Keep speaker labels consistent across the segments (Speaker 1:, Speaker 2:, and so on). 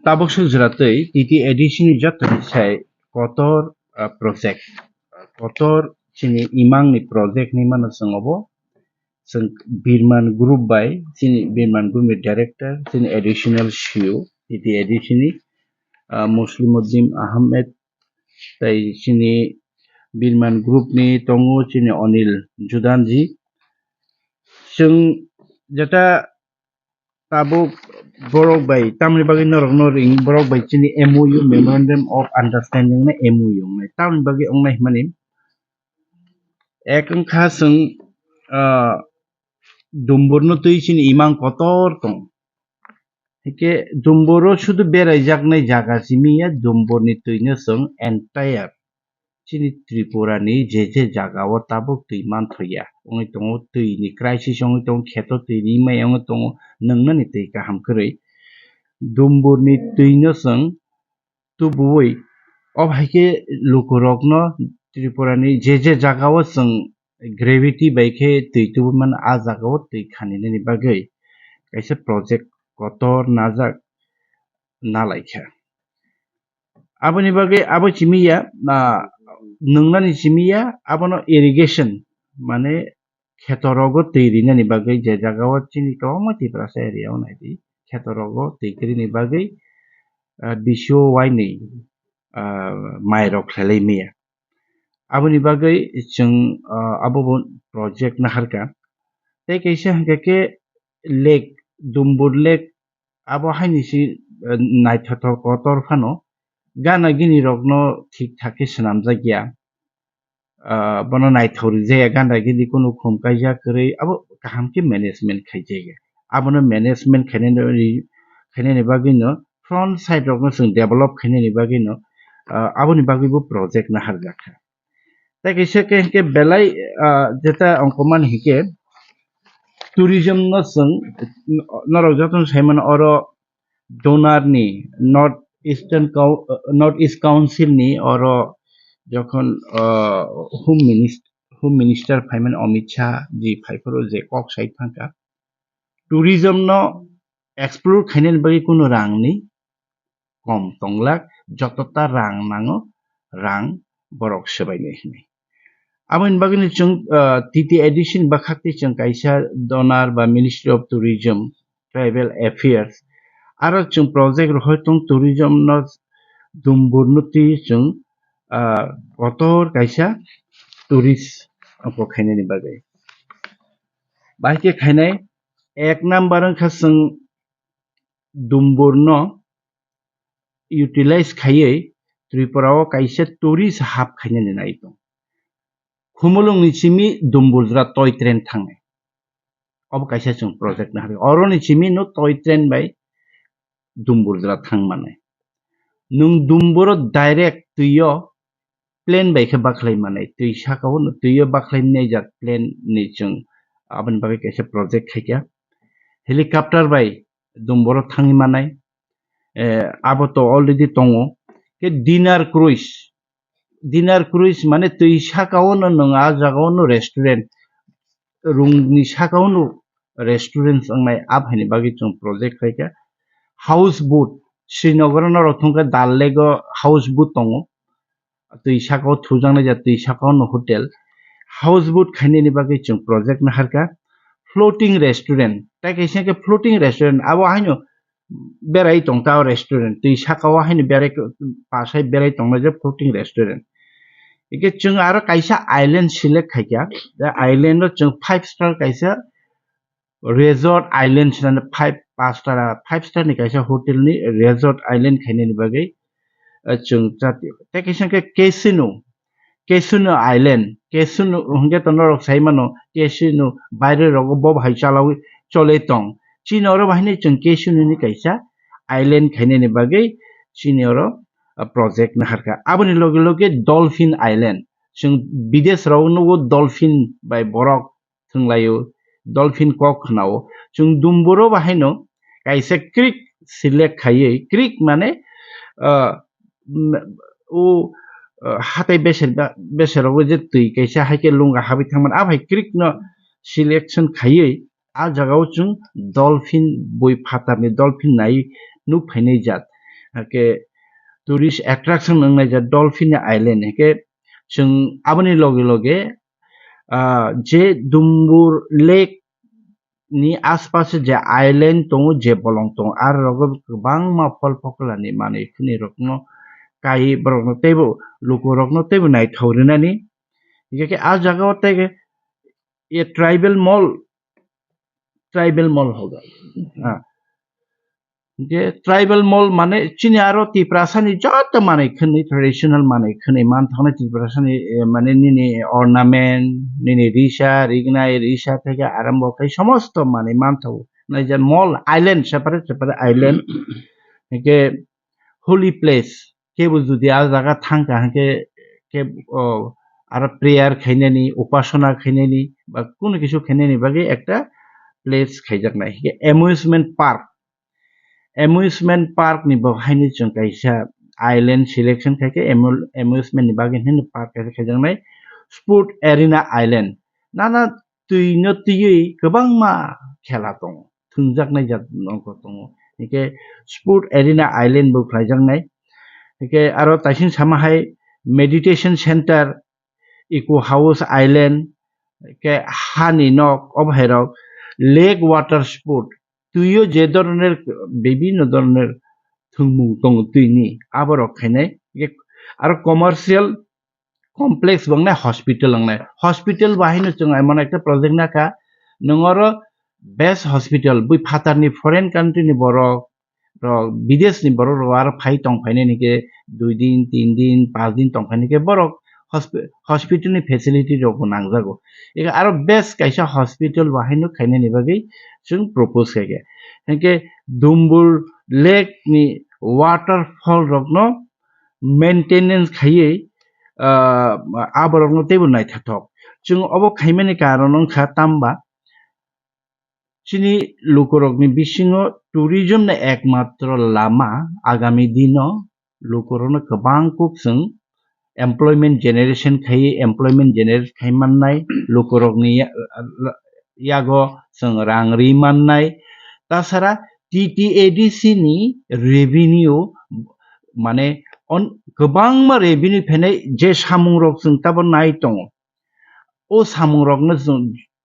Speaker 1: tabok sujratei titi edition jatni sai kotor project kotor chini imang ni project ni mana sangobo sing Birman Group by sini Birman Group ni director sini additional CEO titi edition ni Muslimuddin Ahmed tai sini Birman Group ni tongo sini Onil Judanji sing jata tabuk borok by tamni bagi norok noring borok by chini MOU Memorandum of Understanding na MOU na tamni bagi ongnai manin ekeng khaseng dumburno tui chini imang kotor tong hike dumburo শুধু বেড়াইjaknai jaga simiya dumburni tuino song entire chini Tripura ni je jaga o tabuk tui manthoya ongi tongo tui ni crisis ongi tongo kheto tui ni mai ongi tongo nongna ni tui kaham kwrwi dumburni tuino song tubuwi obhaike lukurokno Tripura ni je jaga o song gravity baikhe tui tubuman a jaga o tui khaninani bagwi kaisa project kotor najak nalaikha aboni bagwi abo chimiya nongnani chimiya abono irrigation mane khetorogo tui rinani bagwi je jaga o chini tongma tiprasa area o naidi khetorogo tui krini bagwi bisio waini mairok khlelai miya aboni bagwi chung abo project naharka tei kaisa hingkake lake Dumbur Lake abo haini si naithotok kotor phano gana gini rokno thik thak khe swnamjakya bono naithokrijaya gana gini kuno khumkaijak kwrwi abo kaham khe management khaijaya abono management khainani bagwi no front side rokno chung develop khainani bagwi no aboni bagwi bo project naharjakha tei kaisa ke belai jeta ongkoman hike tourism no chung norok jotono saimano oro donor ni North East Council ni oro যখন Home Minister ফাইমান Amit Shah জি ফাইফারো যে cock side থাকা tourism no explore khainani bagwi kuno rang ni kom tonglak jotota rang nango rang borok swainai hinui aboni bagwi chung titi edition bakhakti chung kaisa donor ba Ministry of Tourism Tribal Affairs aro chung project rohoitong tourism no dumburno tui chung kotor kaisa tourist oko khainani bagwi bahike khainai ek number wngkha chung dumburno utilize khaiwi Tripura o kaisa tourist hub khainani naitong khumulung ni chimi Dumburjra toy train thangnai obo kaisa chung project nahar oro ni chimi no toy train by Dumburjra thangmanai nung Dumburo direct tuio plane by khe baklai manai tui sakao no tuio baklai naijak plane ni chung aboni bagwi kaisa project khaikya helicopter by Dumburo thangi manai abo to already tongo ke dinner cruise mane tui sakao no nong a jagao no restaurant room ni sakao no restaurant ongnai abhaini bagwi chung project khaikya houseboat Srinagar no rothungkha Dal Lake o houseboat tongo tui sakao thujaknai ja tui sakao no hotel houseboat khainani bagwi chung project naharka floating restaurant tai kaisa ke floating restaurant abo haino berai tongta restaurant tui sakao haino berai pasai berai tongna je floating restaurant ike chung aro kaisa island select khaikya the island no chung 5-star kaisa resort island sinana 5-star ni kaisa hotel ni resort island khainani bagwi chung chati tei kaisa ke casino island casino hingke to norok saimano casino baire rogo bo bhai chalawi chole tong chini oro bahini chung casino ni kaisa island khainani bagwi chini oro project naharka aboni loge dolphin island chung bidesh rok nugo dolphin by borok thunglaio dolphin kok khnao chung Dumburo bahaino kaisa creek select khaiwi creek mane o hatai beserogo je tui kaisa haike lunga habi thangman abai creek no selection khaiwi a jagao chung dolphin boi phatarni dolphin nai nuk phainai jat ke tourist attraction nangnai jat dolphin island ke जों aboni loge loge je dumbur lake ni आसपास जे island दङ जे बलं दङ आरो रग गोबां मा फल फकलानि माने खनि रकनो काई बरनो तेबो लुको रकनो तेबो नाय थौरिनानि के आ जगह ते ये ट्राइबल मॉल होगा हाँ जे ट्राइबल मॉल माने चिनि आरो तिप्रासानि जत माने खनि ट्रेडिशनल माने खनि मान थाने तिप्रासानि माने निनि ornament निनि रिसा থেকে আরম্ভ করে সমস্ত মানে মান থাও নাই যে মল আইল্যান্ড সেপারেট আইল্যান্ড के holy place केबो जुदि आ जागा थांका के आरो प्रेयार खाइनानि उपासना खाइनानि बा कोनो কিছু खाइनानि बागै একটা प्लेस खाइजाकनाय के amusement park ni bawhaini जों kaisa island selection खाइके amusement ni bagै हिन park kaisa खाइजाकनाय sport arena island नाना तुइनो तुयै गोबां मा खेला दङ थुंजाकनाय जात नंगौ दङ के sport arena island बो खाइजाकनाय के आरो ताइसिन सामाहाय meditation center eco house island के हानि नक अबहायराव लेक वाटार स्पोर्ट तुयो जे धरনের বিভিন্ন ধরনের থুমু দङ তুইনি আবার খাইনাय आरो कमार्शियल कमप्लेक्स बंगनाय हॉस्पिटल बाहायनो जों एमन একটা प्रजेक्ट नाका नङरो बेस्ट हॉस्पिटल बुइ फातारनि फरेन कान्ट्री नि बरक विदेश नि बरक आरो फाइ टं फाइने निके 2 दिन 3 दिन 5 दिन टं फाइने के बरक हॉस्पिटल नि फेसिलिटी रको नांगजागो एगा आरो बेस्ट काइसा हॉस्पिटल बाहायनो खाइने नि बागै जों प्रपोज खाइगे के दुम्बुर लेक नि वाटरफॉल रकनो मेंटेनेंस खाइए आबरकनो तेबो नायथाथक जों अब खाइमेनि कारण खा तामबा चिनी लुकरकनि बिसिङो टुरिज्म ने एकमात्र लामा आगामी दिनो लुकरनो गोबां कुक जों एमप्लॉयमेंट जनरेशन खाइए एमप्लॉयमेंट जनरेट खाइमाननाय लुकरकनि यागो जों रां रिमाननाय तासारा टीटीएडीसी नि रेवेन्यू माने गोबां मा रेवेन्यू फैनाय जे सामुंरक जों ताबो नाय दङ ओ सामुंरकनो जों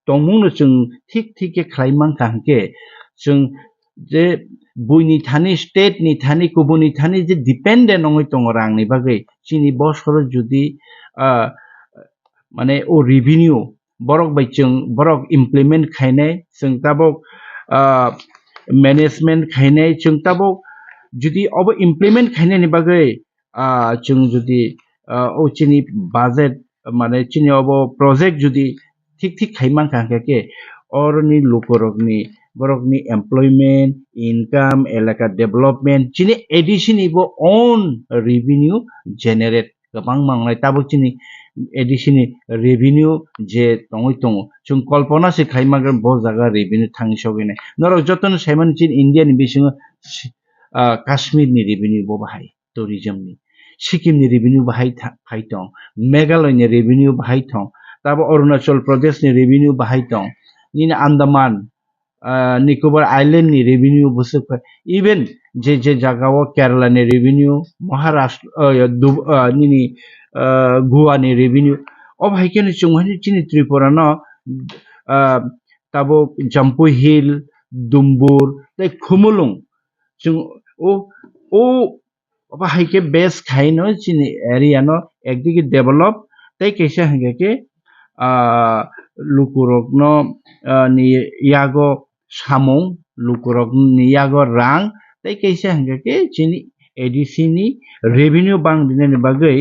Speaker 1: दंमुनो जों थिक थिके खालायमान कांके जों जे बुइनि थानि स्टेट नि थानि गुबुननि थानि जे डिपेंडेंट नङै दङ रांनि बागै चिनि बसर जुदि माने ओ रेवेन्यू बरक बाय जों बरक इमप्लिमेंट खायनाय जों ताबो मैनेजमेंट खायनाय जों ताबो जुदि अब इमप्लिमेंट खायनायनि बागै जों जुदि ओ चिनि बाजेट माने चिनि अब प्रोजेक्ट जुदि ठीक ठीक खाइमान कांके औरनि लुकरकनि बरकनि एमप्लॉयमेंट इनकाम एलाका डेवलपमेंट चिनि एडिशन इबो ओन रेवेन्यू जनरेट गोबां मांनाय ताबो चिनि एडिशन रेवेन्यू जे दङै दङ जों कल्पना से खाइमागोन ब जागा रेवेन्यू थांनि सगैनाय नरक जतन साइमान चिन इंडियानि बिसिङो काश्मीरनि रेवेन्यू बो बाहाय टुरिज्मनि सिक्किमनि रेवेन्यू बाहाय फाइ दं मेघालयनि रेवेन्यू बाहाय दं ताबो अरुणाचल प्रदेशनि रेवेन्यू बाहाय दं निन आन्दामान निकोबार आइलैंड नि रेवेन्यू बसुक इवन जे जागाव केरला नि रेवेन्यू महाराष्ट्र निनि गोवा नि रेवेन्यू अब हाइकेन जोंहानि चिनि त्रिपुरा न ताबो जम्पु हिल दुम्बुर ते खुमुलुं जों ओ अब हाइके बेस खाइनो चिनि एरिया न एकदिके डेभलप ते कैसे हंगे लुकुरकनो नि यागो सामुं लुकुरकनि यागो रां ते कैसे हंगे चिनि एडिसिनि रेवेन्यू बां दिननि बागै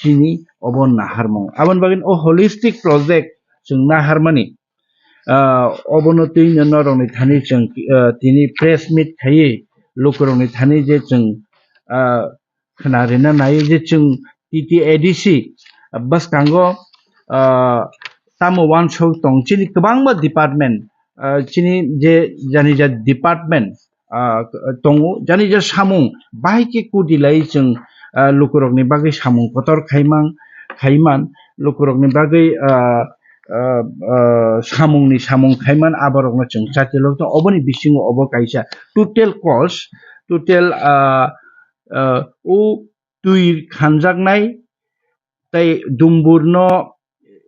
Speaker 1: चिनि अब नाहारमं आबन बागै ओ होलिस्टिक प्रोजेक्ट जों नाहारमानि अबनति नरनि थानि जों तिनि प्रेस मिट खायै लुकुरकनि थानि जे जों खोनारेना नाय जे जों टीटीएडीसी बस कांगो तामो वान शौ दं चिनि गोबां बा डिपार्टमेंट चिनि जे जानि जा डिपार्टमेंट दङ जानि जा सामुं बाहायके कुदिलाय जों लुकुरकनि बागै सामुं कतर खाइमान लुकुरकनि बागै सामुं खाइमान आबारकनो जों साथिल' अबनि बिसिङो अब काइसा टोटल कस्ट total o tui khanjaknai tai dumburno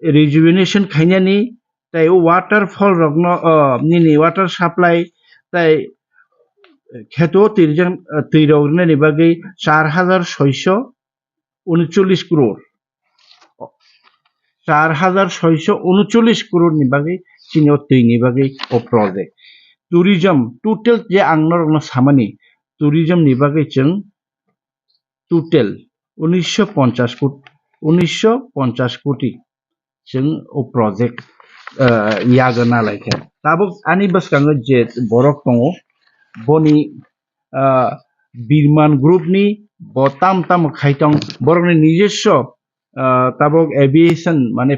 Speaker 1: rejuvenation khainani tai o waterfall rokno nini water supply tai kheto tirjang tuirogni bagui 4639 crore 4639 crore ni bagui chini o tuini bagui o project tourism total je angno rokno samani tourism ni bagui chung total 1950 কোটি जों o project yagana laike tabuk ani baskango je borok tongo boni birman group ni bo tam khaitong borokni নিজস্ব tabuk aviation মানে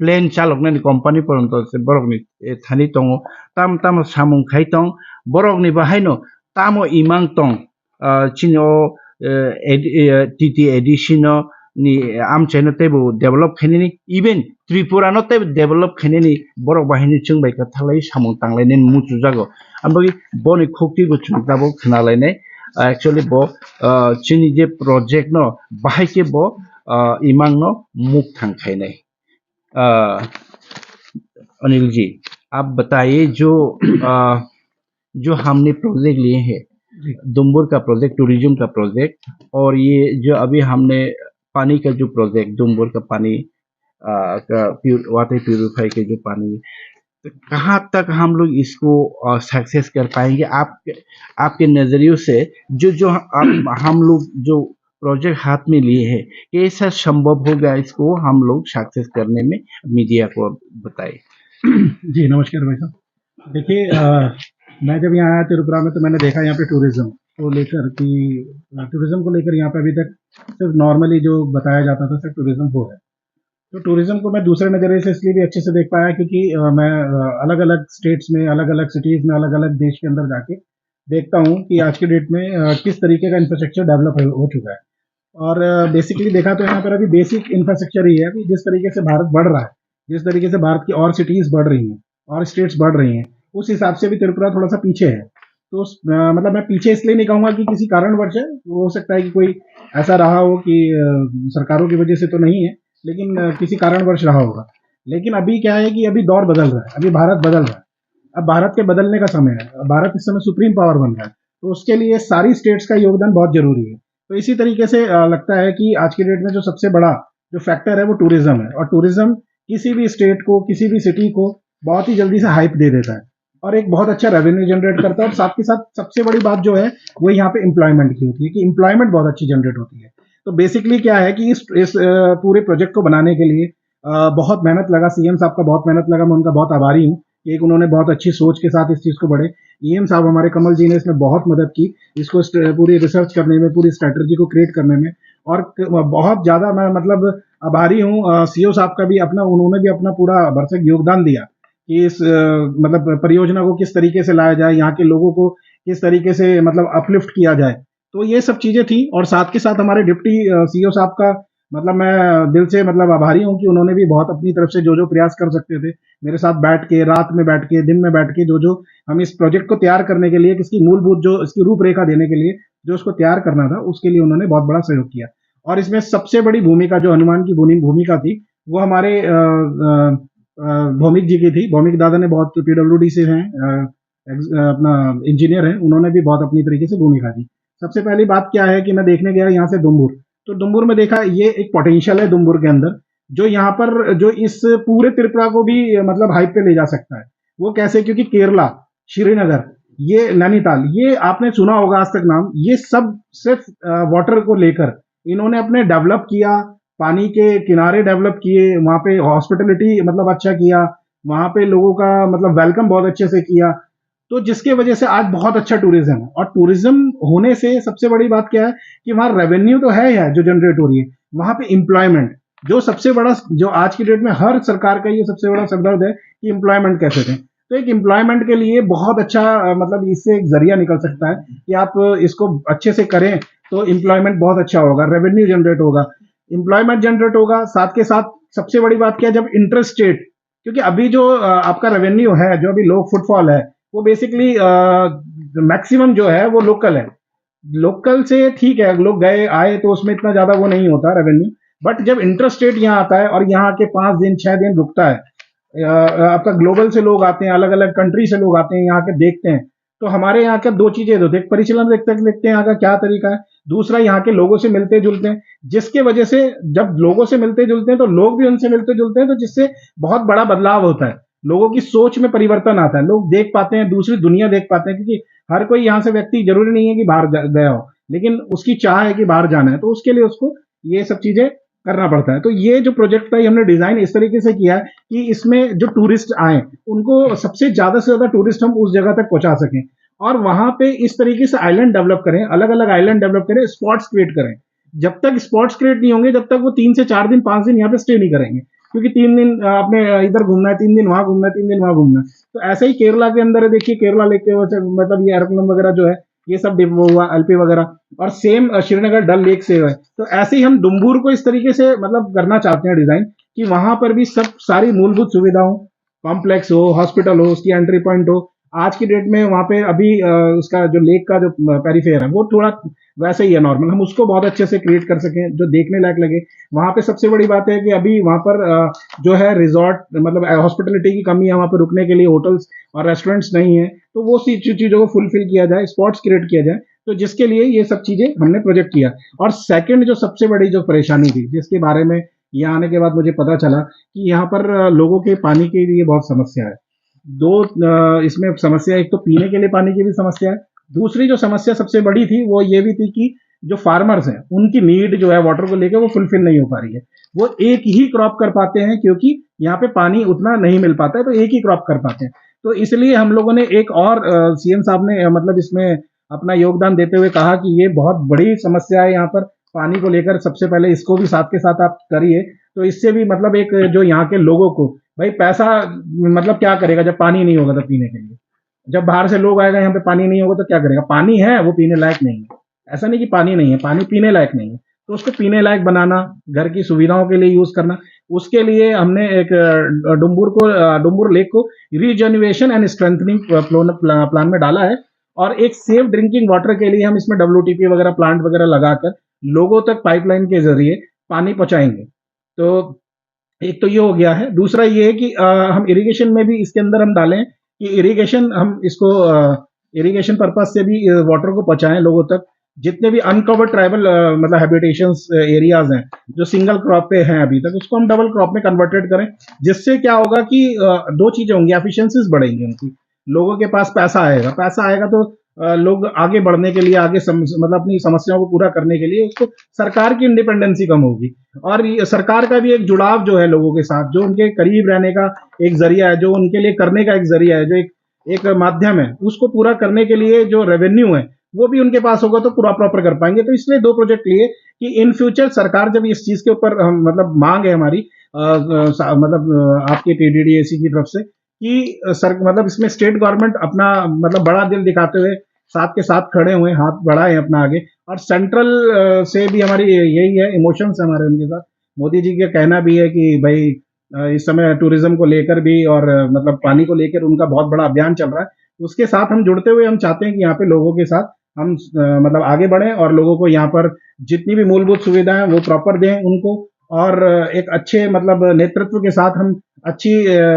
Speaker 1: plane চালকনানি company পর্যন্ত borokni thani tongo tam samung khaitong borokni bahaino tamo imang tong chini o TT addition ni amchaino tebo develop khainani even Tripura no tebo develop khainani borok bahini chungbai ka thalai samung tanglaini muchu jago ambagi boni khukti bo chungtabo khnalainai actually bo chini je project no bahaike bo imang no muk thangkhainai Anil ji आप बताइए जो हमने project लिए हैं दुम्बुर का project tourism का project और ये जो अभी हमने पानी का जो प्रोजेक्ट दुम्बुर का पानी का वाटर प्यूरिफाई के जो पानी तो कहाँ तक हम लोग इसको सक्सेस कर पाएंगे आपके नजरियों से जो हम लोग जो प्रोजेक्ट हाथ में लिए हैं कैसा संभव होगा इसको हम लोग सक्सेस करने में मीडिया को बताइए
Speaker 2: जी नमस्कार भाई साहब देखिए मैं जब यहाँ आया त्रिपुरा में तो मैंने देखा यहाँ पे टूरिज्म को लेकर कि टूरिज्म को लेकर यहाँ पे अभी तक सिर्फ नॉर्मली जो बताया जाता था सिर्फ टूरिज्म वो है तो टूरिज्म को मैं दूसरे नज़रिए से इसलिए भी अच्छे से देख पाया क्योंकि मैं अलग अलग स्टेट्स में अलग अलग सिटीज़ में अलग अलग देश के अंदर जाके देखता हूँ कि आज की डेट में किस तरीके का इंफ्रास्ट्रक्चर डेवलप हो चुका है और बेसिकली देखा तो यहाँ पर अभी बेसिक इंफ्रास्ट्रक्चर ही है कि जिस तरीके से भारत बढ़ रहा है जिस तरीके से भारत की और सिटीज़ बढ़ रही हैं और स्टेट्स बढ़ रही हैं उस हिसाब से भी त्रिपुरा थोड़ा सा पीछे है तो मतलब मैं पीछे इसलिए नहीं कहूँगा कि किसी कारणवश है हो सकता है कि कोई ऐसा रहा हो कि सरकारों की वजह से तो नहीं है लेकिन किसी कारणवश रहा होगा लेकिन अभी क्या है कि अभी दौर बदल रहा है अभी भारत बदल रहा है अब भारत के बदलने का समय है भारत इस समय सुप्रीम पावर बन रहा है तो उसके लिए सारी स्टेट्स का योगदान बहुत जरूरी है तो इसी तरीके से लगता है कि आज की डेट में जो सबसे बड़ा जो फैक्टर है वो टूरिज्म है और टूरिज्म किसी भी स्टेट को किसी भी सिटी को बहुत ही जल्दी से हाइप दे देता है और एक बहुत अच्छा रेवेन्यू जनरेट करता है और साथ के साथ सबसे बड़ी बात जो है वो यहाँ पे एम्प्लॉयमेंट की होती है कि एम्प्लॉयमेंट बहुत अच्छी जनरेट होती है तो बेसिकली क्या है कि इस पूरे प्रोजेक्ट को बनाने के लिए बहुत मेहनत लगा सीएम साहब का बहुत मेहनत लगा मैं उनका बहुत आभारी हूँ कि एक उन्होंने बहुत अच्छी सोच के साथ इस चीज़ को बढ़े ईएम साहब हमारे कमल जी ने इसमें बहुत मदद की इसको पूरी रिसर्च करने में पूरी स्ट्रैटेजी को क्रिएट करने में और बहुत ज़्यादा मैं मतलब आभारी हूँ सीओ साहब का भी अपना उन्होंने भी अपना पूरा भरसक योगदान दिया कि इस मतलब परियोजना को किस तरीके से लाया जाए यहाँ के लोगों को किस तरीके से मतलब अपलिफ्ट किया जाए तो ये सब चीज़ें थी और साथ के साथ हमारे डिप्टी सीओ साहब का मतलब मैं दिल से मतलब आभारी हूँ कि उन्होंने भी बहुत अपनी तरफ से जो प्रयास कर सकते थे मेरे साथ बैठ के रात में बैठ के दिन में बैठ के जो हम इस प्रोजेक्ट को तैयार करने के लिए किसकी मूलभूत जो इसकी रूपरेखा देने के लिए जो उसको तैयार करना था उसके लिए उन्होंने बहुत बड़ा सहयोग किया और इसमें सबसे बड़ी भूमिका जो हनुमान की भूमिका थी वो हमारे भौमिक जी की थी भौमिक दादा ने बहुत पीडब्ल्यूडी से हैं अपना इंजीनियर है उन्होंने भी बहुत अपनी तरीके से भूमिका दी सबसे पहली बात क्या है कि मैं देखने गया यहाँ से दुम्बुर तो दुम्बुर में देखा ये एक पोटेंशियल है दुम्बुर के अंदर जो यहाँ पर जो इस पूरे त्रिपुरा को भी मतलब हाइप पे ले जा सकता है वो कैसे क्योंकि केरला श्रीनगर ये नैनीताल ये आपने सुना होगा आज तक नाम ये सब सिर्फ वाटर को लेकर इन्होंने अपने डेवलप किया पानी के किनारे डेवलप किए वहाँ पे हॉस्पिटलिटी मतलब अच्छा किया वहाँ पे लोगों का मतलब वेलकम बहुत अच्छे से किया तो जिसके वजह से आज बहुत अच्छा टूरिज्म है और टूरिज्म होने से सबसे बड़ी बात क्या है कि वहाँ रेवेन्यू तो है जो जनरेट हो रही है वहाँ पे एम्प्लॉयमेंट जो सबसे बड़ा जो आज की डेट में हर सरकार का ये सबसे बड़ा सरदर्द है कि एम्प्लॉयमेंट कैसे दें तो एक एम्प्लॉयमेंट के लिए बहुत अच्छा मतलब इससे एक जरिया निकल सकता है कि आप इसको अच्छे से करें तो एम्प्लॉयमेंट बहुत अच्छा होगा रेवेन्यू जनरेट होगा एम्प्लॉयमेंट जनरेट होगा साथ के साथ सबसे बड़ी बात क्या है जब इंटरस्टेट क्योंकि अभी जो आपका रेवेन्यू है जो अभी लो फुटफॉल है वो बेसिकली मैक्सिमम जो है वो लोकल है लोकल से ठीक है, लोग गए आए तो उसमें इतना ज्यादा वो नहीं होता रेवेन्यू, बट जब इंटरस्टेट यहाँ आता है और यहाँ के 5 दिन 6 दिन रुकता है, आपका ग्लोबल से लोग आते हैं, अलग अलग कंट्री से लोग आते हैं, यहाँ के देखते हैं, तो हमारे यहाँ का दो चीजें होती है, एक परिचालन देखते हैं यहाँ का क्या तरीका है, दूसरा यहाँ के लोगों से मिलते जुलते हैं, जिसके वजह से जब लोगों से मिलते जुलते हैं तो लोग भी उनसे मिलते जुलते हैं, तो जिससे बहुत बड़ा बदलाव होता है, लोगों की सोच में परिवर्तन आता है, लोग देख पाते हैं, दूसरी दुनिया देख पाते हैं, क्योंकि हर कोई यहाँ से व्यक्ति जरूरी नहीं है कि बाहर गया हो, लेकिन उसकी चाह है कि बाहर जाना है, तो उसके लिए उसको ये सब चीजें करना पड़ता है। तो ये जो प्रोजेक्ट था, ये हमने डिजाइन इस तरीके से किया है कि इसमें जो टूरिस्ट आए, उनको सबसे से ज्यादा टूरिस्ट हम उस जगह तक पहुंचा सकें, और वहां पे इस तरीके से आइलैंड डेवलप करें, अलग अलग आइलैंड डेवलप करें, स्पॉट्स क्रिएट करें। जब तक स्पॉट्स क्रिएट नहीं होंगे, जब तक वो 3 से 4 दिन 5 दिन यहाँ पे स्टे नहीं करेंगे, क्योंकि 3 दिन आपने इधर घूमना है, 3 दिन वहां घूमना है, 3 दिन वहां घूमना है। तो ऐसे ही केरला के अंदर है, देखिए केरला लेक के मतलब ये एरोप्लेन वगैरह जो है, ये सब वो हुआ एलपी वगैरह, और सेम श्रीनगर डल लेक से है। तो ऐसे ही हम डुम्बूर को इस तरीके से मतलब करना चाहते हैं डिजाइन, कि वहां पर भी सब सारी मूलभूत सुविधा हो, कॉम्प्लेक्स हो, हॉस्पिटल हो, उसकी एंट्री पॉइंट हो। आज की डेट में वहां पे अभी उसका जो लेक का जो पेरीफेयर है, वो थोड़ा वैसे ही है नॉर्मल, हम उसको बहुत अच्छे से क्रिएट कर सकें जो देखने लायक लगे। वहां पे सबसे बड़ी बात है कि अभी वहां पर जो है रिजॉर्ट, मतलब हॉस्पिटलिटी की कमी है, वहां पर रुकने के लिए होटल्स और रेस्टोरेंट्स नहीं है, तो वो चीजों को फुलफिल किया जाए, स्पॉट्स क्रिएट किया जाए, तो जिसके लिए ये सब चीजें हमने प्रोजेक्ट किया। और सेकंड जो सबसे बड़ी जो परेशानी थी, जिसके बारे में यहाँ आने के बाद मुझे पता चला कि यहाँ पर लोगों के पानी के लिए बहुत समस्या है। दो इसमें समस्या, एक तो पीने के लिए पानी की भी समस्या है, दूसरी जो समस्या सबसे बड़ी थी वो ये भी थी कि जो फार्मर्स हैं, उनकी नीड जो है वाटर को लेकर वो फुलफिल नहीं हो पा रही है। वो एक ही क्रॉप कर पाते हैं, क्योंकि यहाँ पे पानी उतना नहीं मिल पाता है, तो एक ही क्रॉप कर पाते हैं। तो इसलिए हम लोगों ने एक और सीएम साहब ने मतलब इसमें अपना योगदान देते हुए कहा कि ये बहुत बड़ी समस्या है यहाँ पर पानी को लेकर, सबसे पहले इसको भी साथ के साथ आप करिए, तो इससे भी मतलब एक जो यहाँ के लोगों को, भाई पैसा मतलब क्या करेगा जब पानी नहीं होगा तो पीने के लिए, जब बाहर से लोग आएगा यहाँ पे पानी नहीं होगा तो क्या करेगा, पानी है वो पीने लायक नहीं है, ऐसा नहीं कि पानी नहीं है, पानी पीने लायक नहीं है, तो उसको पीने लायक बनाना, घर की सुविधाओं के लिए यूज करना, उसके लिए हमने एक डुम्बुर लेक को रीजनरेशन एंड स्ट्रेंथनिंग प्लान में डाला है, और एक सेफ ड्रिंकिंग वाटर के लिए हम इसमें डब्ल्यूटीपी वगैरह प्लांट वगैरह लगाकर लोगों तक पाइपलाइन के जरिए पानी पहुंचाएंगे। तो एक तो ये हो गया है, दूसरा ये है कि हम इरिगेशन में भी इसके अंदर हम डालें कि इरिगेशन हम इसको इरिगेशन पर्पज से भी वाटर को पहुंचाएं लोगों तक, जितने भी अनकवर्ड ट्राइबल मतलब हैबिटेशंस एरियाज हैं जो सिंगल क्रॉप पे हैं अभी तक, उसको हम डबल क्रॉप में कन्वर्टेड करें, जिससे क्या होगा कि दो चीजें होंगी, एफिशिएंसीज बढ़ेंगी उनकी, लोगों के पास पैसा आएगा तो लोग आगे बढ़ने के लिए, मतलब अपनी समस्याओं को पूरा करने के लिए, उसको सरकार की इंडिपेंडेंसी कम होगी, और ये सरकार का भी एक जुड़ाव जो है लोगों के साथ, जो उनके करीब रहने का एक जरिया है, जो उनके लिए करने का एक जरिया है, जो एक माध्यम है, उसको पूरा करने के लिए जो रेवेन्यू है वो भी उनके पास होगा तो पूरा प्रॉपर कर पाएंगे। तो इसलिए दो प्रोजेक्ट लिए कि इन फ्यूचर सरकार जब इस चीज के ऊपर मतलब मांग है हमारी मतलब आपके टीडीडीएसी की तरफ से कि सर मतलब इसमें स्टेट गवर्नमेंट अपना मतलब बड़ा दिल दिखाते हुए साथ के साथ खड़े हुए, हाथ बढ़ाए अपना आगे, और सेंट्रल से भी हमारी यही है, इमोशंस हमारे उनके साथ। मोदी जी का कहना भी है कि भाई इस समय टूरिज्म को लेकर भी और मतलब पानी को लेकर उनका बहुत बड़ा अभियान चल रहा है, उसके साथ हम जुड़ते हुए हम चाहते हैं कि यहाँ पे लोगों के साथ हम मतलब आगे बढ़ें, और लोगों को यहाँ पर जितनी भी मूलभूत सुविधाएं वो प्रॉपर दें उनको, और एक अच्छे मतलब नेतृत्व के साथ हम अच्छी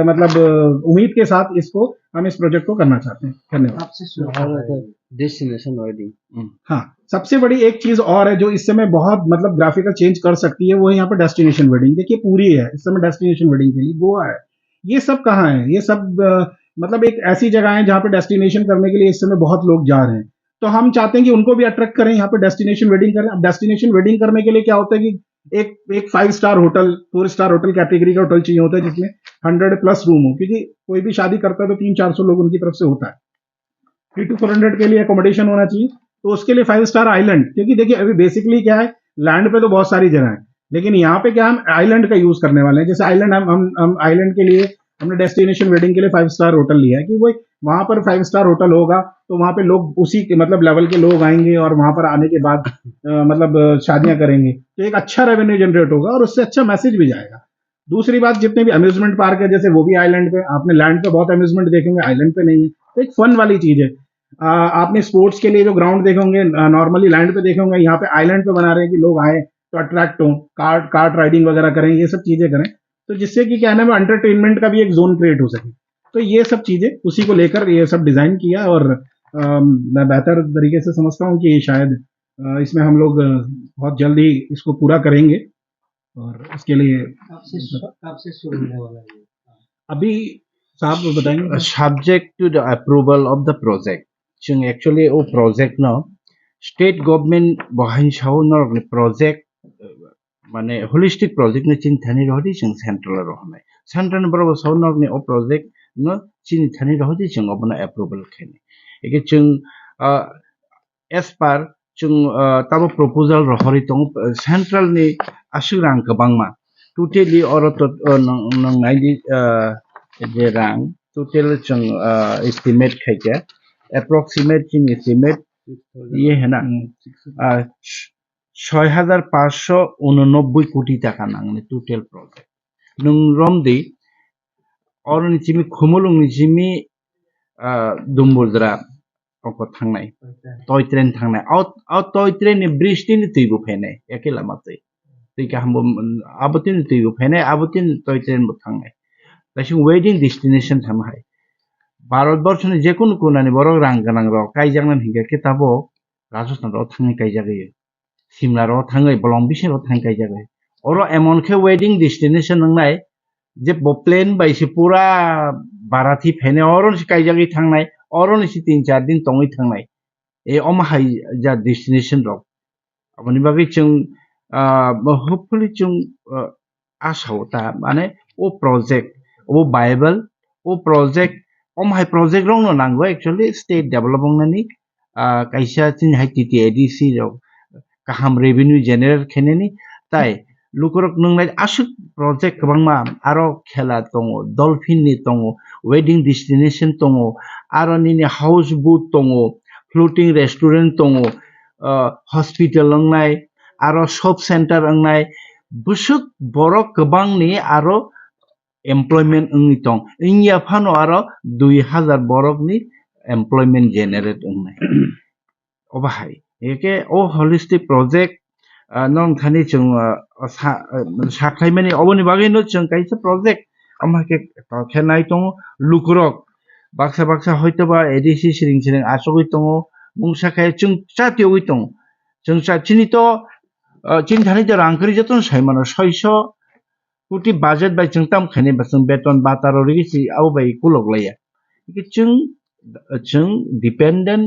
Speaker 2: मतलब उम्मीद के साथ इसको हम इस प्रोजेक्ट को करना चाहते हैं। धन्यवाद।
Speaker 3: आपसे डेस्टिनेशन वर्डिंग।
Speaker 2: हाँ, सबसे बड़ी एक चीज और है जो इस समय बहुत मतलब ग्राफिकल चेंज कर सकती है, वो है यहाँ पे डेस्टिनेशन वेडिंग। देखिए पूरी है इस समय डेस्टिनेशन वेडिंग के लिए, गोवा है, ये सब कहाँ है, ये सब मतलब एक ऐसी जगह है जहाँ पे डेस्टिनेशन करने के लिए इस समय बहुत लोग जा रहे हैं, तो हम चाहते हैं कि उनको भी अट्रैक्ट करें, यहाँ पे डेस्टिनेशन वेडिंग करें। अब डेस्टिनेशन वेडिंग करने के लिए क्या होता है कि एक 5 star hotel, 4 star hotel category का होटल चाहिए होता है, जिसमें 100+ रूम हो, क्योंकि कोई भी शादी करता है तो 300-400 लोग उनकी तरफ से होता है, 300-400 के लिए अकोमोडेशन होना चाहिए, तो उसके लिए 5 स्टार आइलैंड, क्योंकि देखिए अभी बेसिकली क्या है, लैंड पे तो बहुत सारी जगह है, लेकिन यहाँ पे क्या हम आइलैंड का यूज करने वाले हैं। जैसे आइलैंड हम आइलैंड के लिए हमने डेस्टिनेशन वेडिंग के लिए 5 स्टार होटल लिया है, कि वो वहां पर 5 स्टार होटल होगा, तो वहां पे लोग उसी के मतलब लेवल के लोग आएंगे, और वहां पर आने के बाद मतलब शादियां करेंगे, तो एक अच्छा रेवेन्यू जनरेट होगा और उससे अच्छा मैसेज भी जाएगा। दूसरी बात, जितने भी अम्यूजमेंट पार्क है जैसे वो भी आइलैंड पे, आपने लैंड पे बहुत अम्यूजमेंट देखेंगे, आइलैंड पे नहीं है, तो एक फन वाली चीज है। आपने स्पोर्ट्स के लिए जो ग्राउंड देखे होंगे, नॉर्मली लैंड पे देखे होंगे, यहाँ पे आइलैंड पे बना रहे हैं कि लोग आए तो अट्रैक्ट हो, कार्ट कार्ट राइडिंग वगैरह करें, ये सब चीजें करें, तो जिससे कि क्या नाम है, एंटरटेनमेंट का भी एक जोन क्रिएट हो सके। तो ये सब चीजें उसी को लेकर ये सब डिजाइन किया, और मैं बेहतर तरीके से समझता हूँ कि शायद इसमें हम लोग बहुत जल्दी इसको पूरा करेंगे, और इसके लिए
Speaker 3: कब से शुरू होने वाला है ये?
Speaker 2: अभी साहब बताएंगे।
Speaker 1: Subject to the approval of the project. जों actually o project no state government बहाइन Sao नरक project माने holistic project ने चिन थानी रहती जों central रहने central बराबर साव नरक o project no चिन थानी रहती जों अपना approval खेने एक जों as per जों तब proposal रहरी तो central ने आशुरांग कबांगमा totally और तो नंगाई जे रां total जों estimate खाइके approximate जों estimate ये है ना 6,589 কোটি টাকা নাংনে total project nung romdi or nichimi khumulung nichimi dumburdra oko thangnai toy train thangnai out toy train ni bridge ni tuibu phenai ekela matei tuika hambo abutin tuibu phenai abutin toy train bu thangnai তাইসিং wedding destination থামহাই ভারতবর্ষनि যেকোনো কোনাनि বড় রাং গানাং র কাইজাংনান হিগাকে তাবো রাজস্থাन র थांनाय काइजागयो सिमला रो थाङै बलंबिसे रो थाङै काइजागयो अरो एमनखे वेडिंग डेस्टिनेशन नंनाय जे प्लेन बाइसे पूरा बाराथि फेने अरो से काइजागै थांनाय अरो से 3-4 दिन तङै थांनाय ए अमहाय जा डेस्टिनेशन रो अपनि बागै जों होपफुली जों आसाव ता माने ओ प्रोजेक्ट ओ बाइबल ओ प्रोजेक्ट अमहाय प्रोजेक्ट रंग नांगौ एक्चुअली स्टेट डेवलपमेंटनि kaisa tin hai TTADC rok kaham revenue generate kheneni tai lukorok nungnai asuk project kwbangma aro khela tongo dolphin ni tongo wedding destination tongo aro nini house boat tongo floating restaurant tongo hospital nungnai aro shop center nungnai busuk borok kwbangni aro employment ungni tong ingya phano aro 2,000 borokni employment generate ungnai obahai eke o holistic project non khani chung saklai mani oboni bagai no chung kaisa project amake khenai tong lukurok baksa baksa hoito ba ADC siring siring asogoi tongo mungsa khai chung chatiogoi tong chung cha chini to chin thani to rangkri jaton saimano 600 কোটি budget বাই chung tam khani ba chung beton bataro rigi si au bai kulok laya ike chung dependent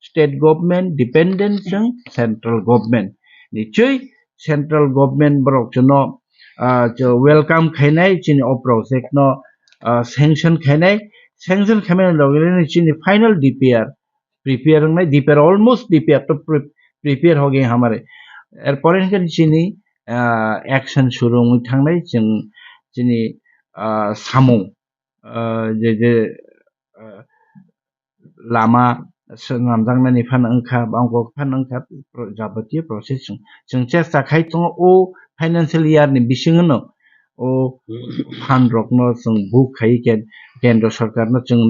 Speaker 1: state government dependent chung central government nichoi central government borok chuno welcome khainai chini o project no sanction khainai logene chini final DPR prepare nai DPR almost DPR to prepare ho ge hamare erpore chini action shuru mui thangnai chung chini samung je lama namjangnani phan angkha bangko phan angkha jabatiyo process chung chesta khai tong o financial year ni bising no o phan rok no chung book khai ken kendra sarkar no chung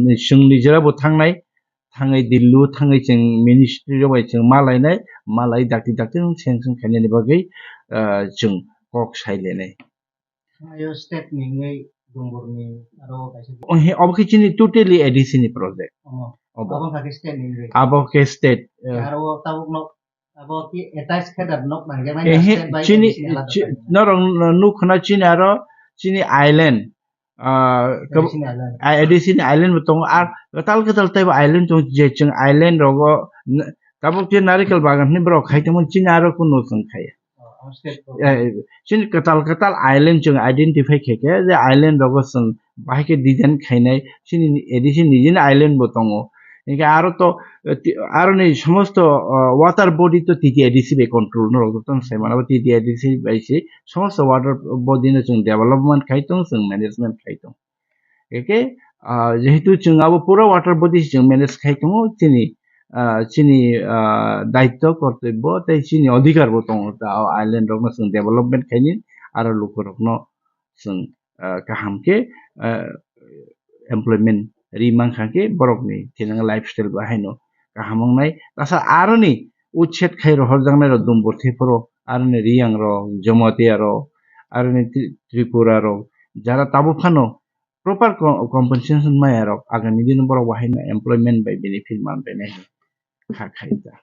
Speaker 1: nijera bo thangnai thangai dillu thangai chung ministry ro bai chung malainai malai dakti sanction khainani bagai chung kok sailenai
Speaker 3: Ayo state ni ngai dumbur ni aro kaisa
Speaker 1: ohe obke chini totally addition project
Speaker 3: abang kaki state ni ngai
Speaker 1: aboke state
Speaker 3: aro tabuk nok abo ki attach khadat nok nangjang nai
Speaker 1: ehe
Speaker 3: state by
Speaker 1: chini
Speaker 3: addition
Speaker 1: norong nukhna chini aro chini island addition island butong ar katal tai island tong je chung island rogo tabuk che narikal bagan ni bro khaitemon chini aro kuno chung khai chini katal island chung identify kheke je island rogo chung bahike design khainai chini addition nijin island botongo একে আরো তো আরো নেই সমস্ত water body তো TTADC বে control ন রগতন সাইমান আবার TTADC বাইছে সমস্ত ওয়াটার বডি নে जों डेवलपमेंट খাইতং जों मैनेजमेंट খাইতং একে যেহেতু जों আবো পুরো ওয়াটার বডি जों मैनेज খাইতং চিনি চিনি দায়িত্ব কর্তব্য তাই চিনি অধিকার বতং আইল্যান্ড রক जों डेवलपमेंट খাইনি আর লোক রক जों কাহামকে employment rimang khake borok ni tinang lifestyle bahai no kahamang nai tasa aroni uchet khai ro horjang nai ro dumbur theporo aroni riyang ro jomotia ro aroni tripura ro jara tabu phano proper compensation mai aro agami din borok wahai na employment by benefit man benai kha khai ja